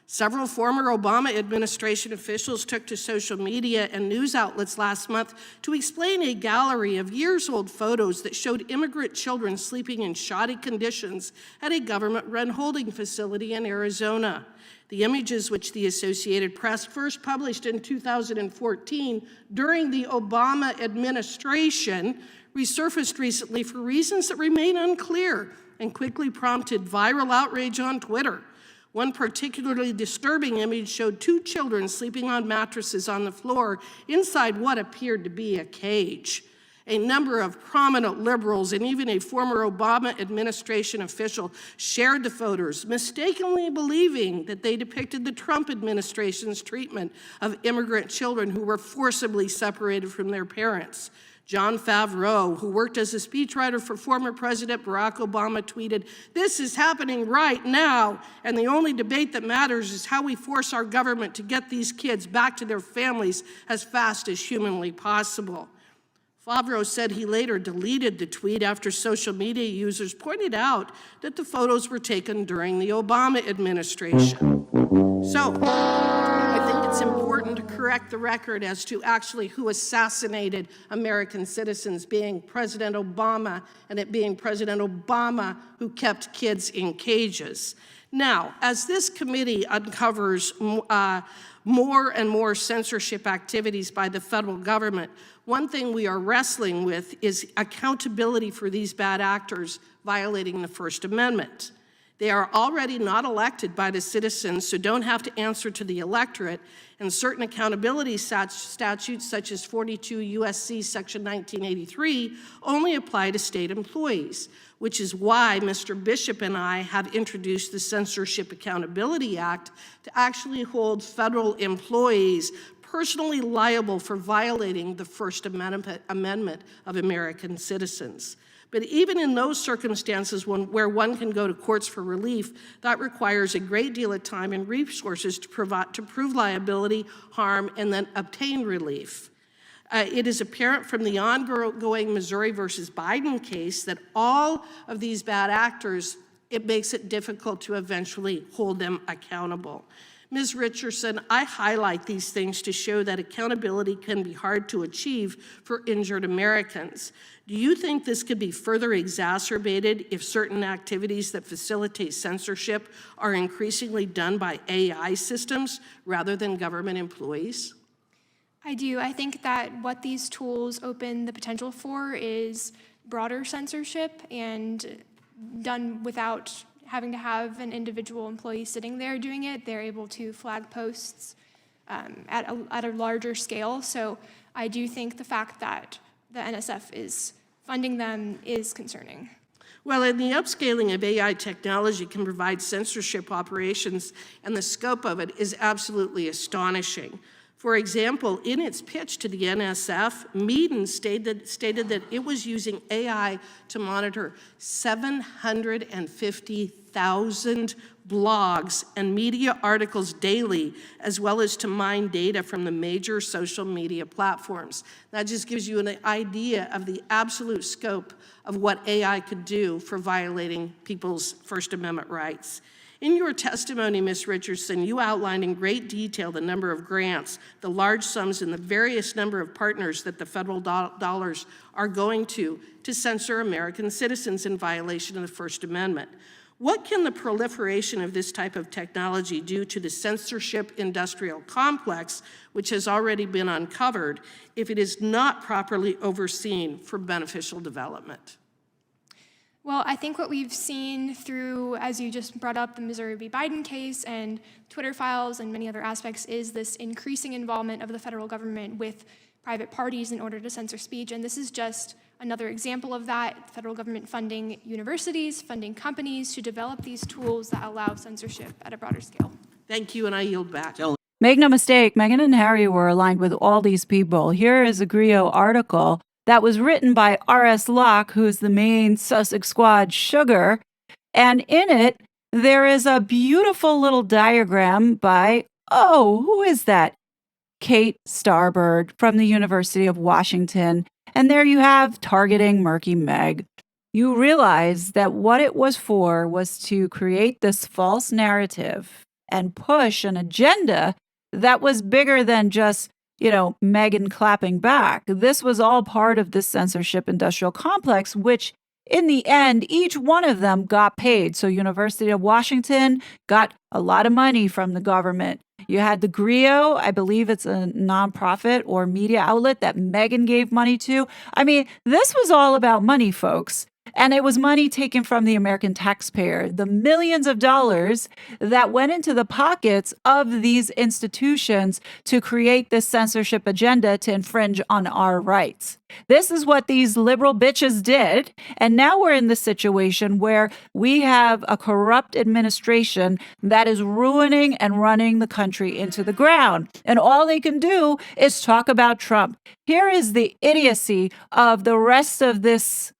Several former Obama administration officials took to social media and news outlets last month to explain a gallery of years-old photos that showed immigrant children sleeping in shoddy conditions at a government-run holding facility in Arizona. The images, which the Associated Press first published in 2014 during the Obama administration, resurfaced recently for reasons that remain unclear and quickly prompted viral outrage on Twitter. One particularly disturbing image showed 2 children sleeping on mattresses on the floor inside what appeared to be a cage. A number of prominent liberals and even a former Obama administration official shared the photos, mistakenly believing that they depicted the Trump administration's treatment of immigrant children who were forcibly separated from their parents. John Favreau, who worked as a speechwriter for former President Barack Obama, tweeted, "This is happening right now, and the only debate that matters is how we force our government to get these kids back to their families as fast as humanly possible." Favreau said he later deleted the tweet after social media users pointed out that the photos were taken during the Obama administration. So, I think it's important to correct the record as to actually who assassinated American citizens, being President Obama, and it being President Obama who kept kids in cages. Now, as this committee uncovers more and more censorship activities by the federal government, one thing we are wrestling with is accountability for these bad actors violating the First Amendment. They are already not elected by the citizens, so don't have to answer to the electorate, and certain accountability statutes, such as 42 U.S.C. Section 1983, only apply to state employees, which is why Mr. Bishop and I have introduced the Censorship Accountability Act to actually hold federal employees personally liable for violating the First Amendment of American citizens. But even in those circumstances where one can go to courts for relief, that requires a great deal of time and resources to prove liability, harm, and then obtain relief. It is apparent from the ongoing Missouri versus Biden case that all of these bad actors, it makes it difficult to eventually hold them accountable. Ms. Richardson, I highlight these things to show that accountability can be hard to achieve for injured Americans. Do you think this could be further exacerbated if certain activities that facilitate censorship are increasingly done by AI systems rather than government employees? I do. I think that what these tools open the potential for is broader censorship and done without having to have an individual employee sitting there doing it. They're able to flag posts at a larger scale. So I do think the fact that the NSF is funding them is concerning. Well, and the upscaling of AI technology can provide censorship operations, and the scope of it is absolutely astonishing. For example, in its pitch to the NSF, Meaden stated that it was using AI to monitor 750,000 blogs and media articles daily, as well as to mine data from the major social media platforms. That just gives you an idea of the absolute scope of what AI could do for violating people's First Amendment rights. In your testimony, Ms. Richardson, you outlined in great detail the number of grants, the large sums, and the various number of partners that the federal dollars are going to censor American citizens in violation of the First Amendment. What can the proliferation of this type of technology do to the censorship industrial complex, which has already been uncovered, if it is not properly overseen for beneficial development? Well, I think what we've seen through, as you just brought up, the Missouri v. Biden case and Twitter files and many other aspects, is this increasing involvement of the federal government with private parties in order to censor speech. And this is just another example of that. Federal government funding universities, funding companies to develop these tools that allow censorship at a broader scale. Thank you, and I yield back. Make no mistake, Meghan and Harry were aligned with all these people. Here is a Grio article that was written by R.S. Locke, who's the main Sussex Squad sugar. And in it, there is a beautiful little diagram by, who is that? Kate Starbird from the University of Washington. And there you have targeting Murky Meg. You realize that what it was for was to create this false narrative and push an agenda that was bigger than just, Meghan clapping back. This was all part of this censorship industrial complex, which in the end, each one of them got paid. So University of Washington got a lot of money from the government. You had the Grio, I believe it's a nonprofit or media outlet that Meghan gave money to. I mean, this was all about money, folks. And it was money taken from the American taxpayer, the millions of dollars that went into the pockets of these institutions to create this censorship agenda to infringe on our rights. This is what these liberal bitches did. And now we're in this situation where we have a corrupt administration that is ruining and running the country into the ground. And all they can do is talk about Trump. Here is the idiocy of the rest of this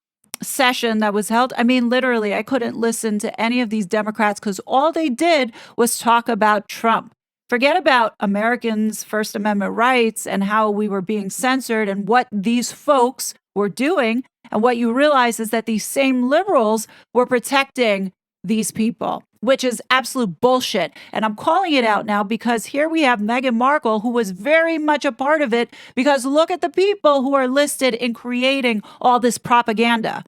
session that was held. I mean, literally, I couldn't listen to any of these Democrats because all they did was talk about Trump. Forget about Americans' First Amendment rights and how we were being censored and what these folks were doing. And what you realize is that these same liberals were protecting these people, which is absolute bullshit. And I'm calling it out now because here we have Meghan Markle, who was very much a part of it, because look at the people who are listed in creating all this propaganda.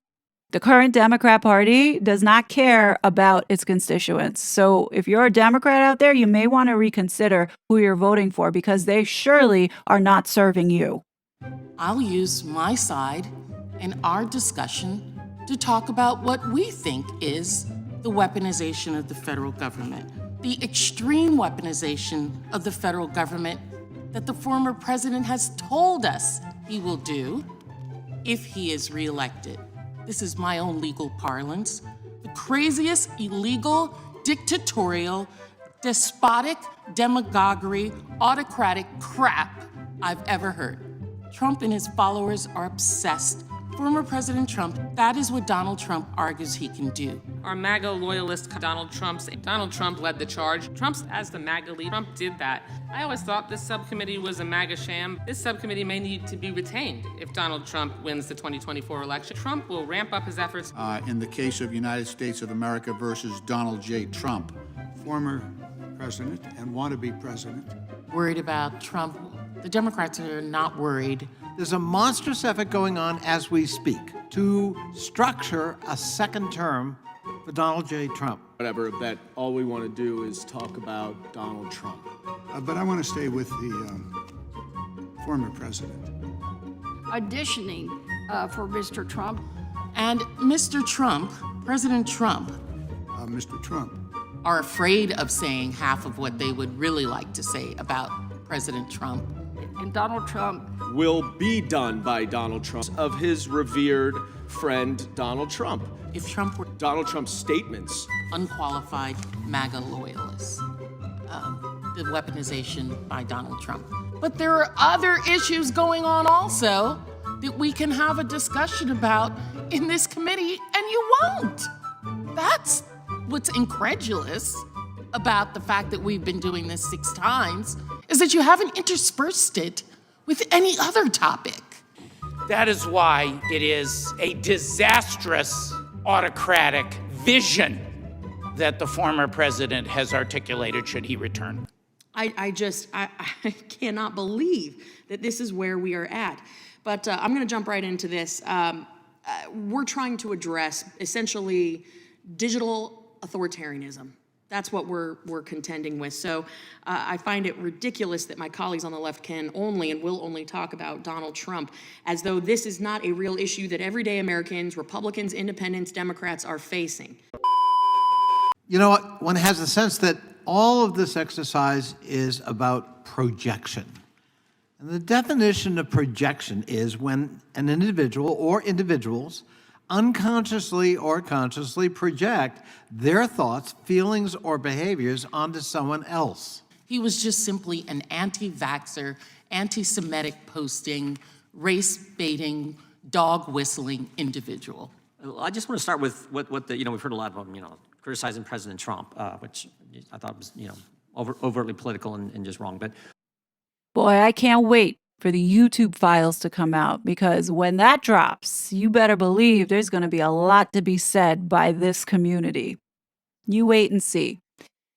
The current Democrat Party does not care about its constituents. So if you're a Democrat out there, you may want to reconsider who you're voting for because they surely are not serving you. I'll use my side in our discussion to talk about what we think is the weaponization of the federal government, the extreme weaponization of the federal government that the former president has told us he will do if he is reelected. This is my own legal parlance. The craziest, illegal, dictatorial, despotic, demagoguery, autocratic crap I've ever heard. Trump and his followers are obsessed. Former President Trump, that is what Donald Trump argues he can do. Our MAGA loyalist Donald Trump led the charge. Trump's as the MAGA lead. Trump did that. I always thought this subcommittee was a MAGA sham. This subcommittee may need to be retained if Donald Trump wins the 2024 election. Trump will ramp up his efforts. In the case of United States of America versus Donald J. Trump, former president and wannabe president. Worried about Trump. The Democrats are not worried. There's a monstrous effort going on as we speak to structure a second term for Donald J. Trump. Whatever, that all we want to do is talk about Donald Trump. But I want to stay with the former president. Auditioning for Mr. Trump. And Mr. Trump, President Trump, Mr. Trump, are afraid of saying half of what they would really like to say about President Trump. And Donald Trump will be done by Donald Trump, of his revered friend Donald Trump. If Trump were Donald Trump's statements, unqualified MAGA loyalists, the weaponization by Donald Trump. But there are other issues going on also that we can have a discussion about in this committee, and you won't. That's what's incredulous about the fact that we've been doing this 6 times, is that you haven't interspersed it with any other topic. That is why it is a disastrous autocratic vision that the former president has articulated should he return. I cannot believe that this is where we are at. But I'm going to jump right into this. We're trying to address essentially digital authoritarianism. That's what we're contending with. So I find it ridiculous that my colleagues on the left can only and will only talk about Donald Trump as though this is not a real issue that everyday Americans, Republicans, Independents, Democrats are facing. You know what? One has the sense that all of this exercise is about projection. And the definition of projection is when an individual or individuals unconsciously or consciously project their thoughts, feelings, or behaviors onto someone else. He was just simply an anti-vaxxer, anti-Semitic posting, race-baiting, dog-whistling individual. I just want to start with what the, we've heard a lot of them, criticizing President Trump, which I thought was, overtly political and just wrong. But boy, I can't wait for the YouTube files to come out, because when that drops, you better believe there's going to be a lot to be said by this community. You wait and see.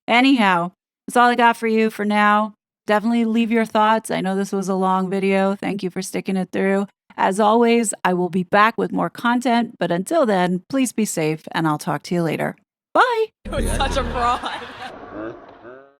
Anyhow, that's all I got for you for now. Definitely leave your thoughts. I know this was a long video. Thank you for sticking it through. As always, I will be back with more content, but until then, please be safe, and I'll talk to you later. Bye. You're such a fraud.